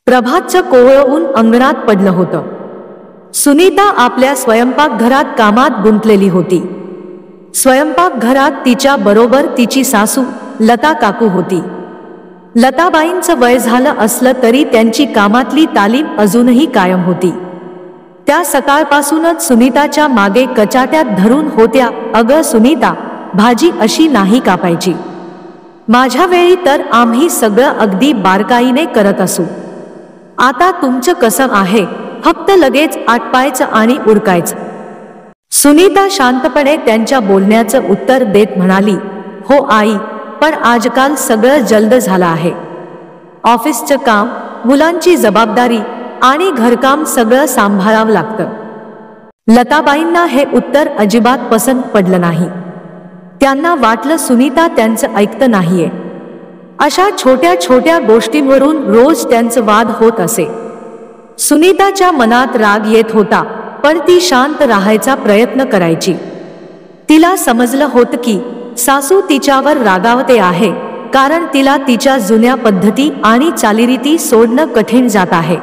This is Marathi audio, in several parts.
प्रभातचं कोवळं ऊन अंगणात पडलं होतं. सुनीता आपल्या स्वयंपाकघरात कामात गुंतलेली होती. स्वयंपाकघरात तिच्या बरोबर तिची सासू लता काकू होती. लताबाईंचं वय झालं असलं तरी त्यांची कामातली तालीम अजूनही कायम होती. त्या सकाळपासूनच सुनीताच्या मागे कचाट्यात धरून होत्या. अगं सुनीता, भाजी अशी नाही कापायची. माझ्या वेळी तर आम्ही सगळं अगदी बारकाईने करत असू. आता तुमचं कसं आहे, फक्त लगेच आटपायचं आणि उरकायचं. सुनीता शांतपणे त्यांच्या बोलण्याचं उत्तर देत म्हणाली, हो आई, पण आजकाल सगळं जलद झालं आहे. ऑफिसचं काम, मुलांची जबाबदारी आणि घरकाम सगळं सांभाळावं लागतं. लताबाईंना हे उत्तर अजिबात पसंत पडलं नाही. त्यांना वाटलं सुनीता त्यांचं ऐकत नाहीये. अशा छोट्या छोट्या गोष्टींवरून रोज त्यांचं वाद होत असे. सुनीताच्या मनात राग येत होता, पण ती शांत राहायचा प्रयत्न करायची. तिला समजलं होतं की सासू तिच्यावर रागावते आहे, कारण तिला तिच्या जुन्या पद्धती आणि चालीरीती सोडणं कठीण जात आहे.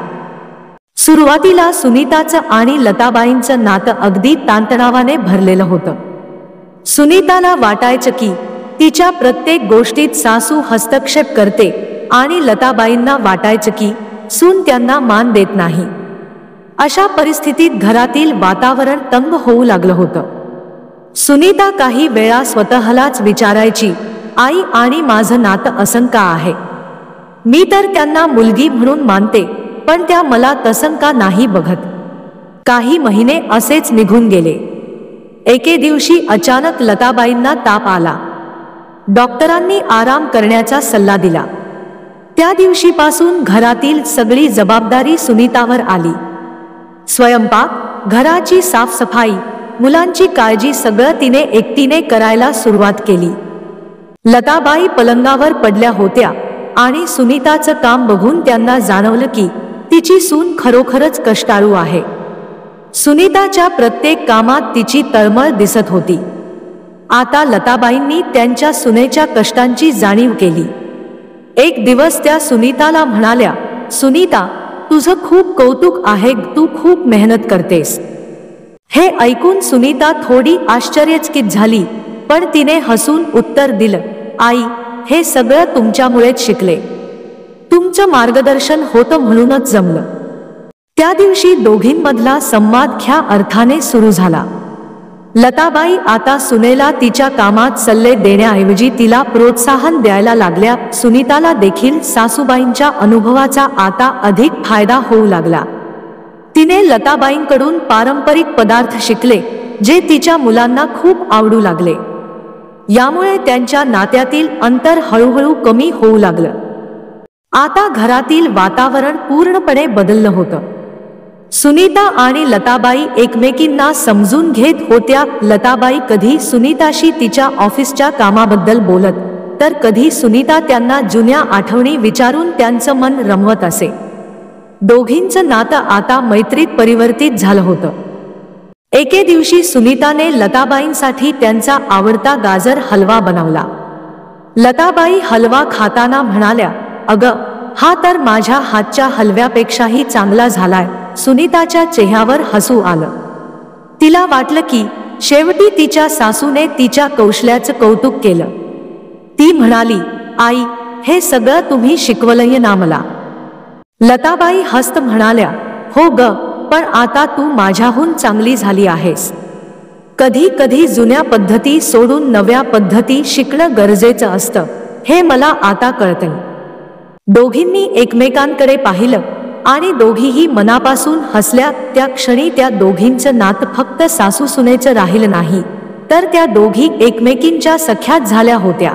सुरुवातीला सुनीताचं आणि लताबाईंचं नातं अगदी ताणतणावाने भरलेलं होतं. सुनीताला वाटायचं की तिच्या प्रत्येक गोष्टीत सासू हस्तक्षेप करते आणि लताबाईंना वाटायचं की सून त्यांना मान देत नाही. अशा परिस्थितीत घरातील वातावरण तंग होऊ लागलं होतं. सुनीता काही वेळा स्वतःलाच विचारायची, आई आणि माझं नातं असं का आहे? मी तर त्यांना मुलगी म्हणून मानते, पण त्या मला तसं का नाही बघत? काही महिने असेच निघून गेले. एके दिवशी अचानक लताबाईंना ताप आला. डॉक्टरांनी आराम करण्याचा सल्ला दिला. त्या दिवशीपासून घरातील सगळी जबाबदारी सुनीतावर आली. स्वयंपाक, घराची साफसफाई, मुलांची काळजी सगळं तिने एकटीने करायला सुरुवात केली. लताबाई पलंगावर पडल्या होत्या आणि सुनीताचं काम बघून त्यांना जाणवलं की तिची सून खरोखरच कष्टाळू आहे. सुनीताच्या प्रत्येक कामात तिची तळमळ दिसत होती. आता लताबाईंनी त्यांच्या सुनेच्या कष्टांची जाणीव केली. एक दिवस त्या सुनीताला म्हणाल्या, सुनीता, तुझं खूप कौतुक आहे, तू खूप मेहनत करतेस. हे ऐकून सुनीता थोडी आश्चर्यचकित झाली, पण तिने हसून उत्तर दिलं, आई, हे सगळं तुमच्यामुळेच शिकले. तुमचं मार्गदर्शन होतं म्हणूनच जमलं. त्या दिवशी दोघींमधला संवाद ख्या अर्थाने सुरू झाला. लताबाई आता सुनेला तिच्या कामात सल्ले देण्याऐवजी तिला प्रोत्साहन द्यायला लागल्या. सुनीताला देखील सासूबाईंच्या अनुभवाचा आता अधिक फायदा होऊ लागला. तिने लताबाईंकडून पारंपरिक पदार्थ शिकले, जे तिच्या मुलांना खूप आवडू लागले. यामुळे त्यांच्या नात्यातील अंतर हळूहळू कमी होऊ लागलं. आता घरातील वातावरण पूर्णपणे बदललं होतं. सुनीता आणि लताबाई एकमेकींना समजून घेत होत्या. लताबाई कधी सुनीताशी तिच्या ऑफिसच्या कामाबद्दल बोलत, तर कधी सुनीता त्यांना जुन्या आठवणी विचारून त्यांचं मन रमवत असे. दोघींचं नातं आता मैत्रीत परिवर्तित झालं होतं. एके दिवशी सुनीताने लताबाईंसाठी त्यांचा आवडता गाजर हलवा बनवला. लताबाई हलवा खाताना म्हणाल्या, अगं, हा तर माझ्या हातच्या हलव्यापेक्षाही चांगला झालाय. सुनीताच्या चेहऱ्यावर हसू आलं. तिला वाटलं की शेवटी तिच्या सासूने तिच्या कौशल्याचं कौतुक केलं. ती म्हणाली, आई, हे सगळं तुम्ही शिकवलंय ना मला? लताबाई हसत म्हणाल्या, हो ग, पण आता तू माझ्याहून चांगली झाली आहेस. कधी कधी जुन्या पद्धती सोडून नव्या पद्धती शिकणं गरजेचं असतं, हे मला आता कळतंय. दोघींनी एकमेकांकडे पाहिलं आणि दोघीही मनापासून हसल्या. त्या क्षणी त्या दोघींचं नातं फक्त सासू सुनेचं राहिलं नाही, तर त्या दोघी एकमेकींच्या सख्यात झाल्या होत्या.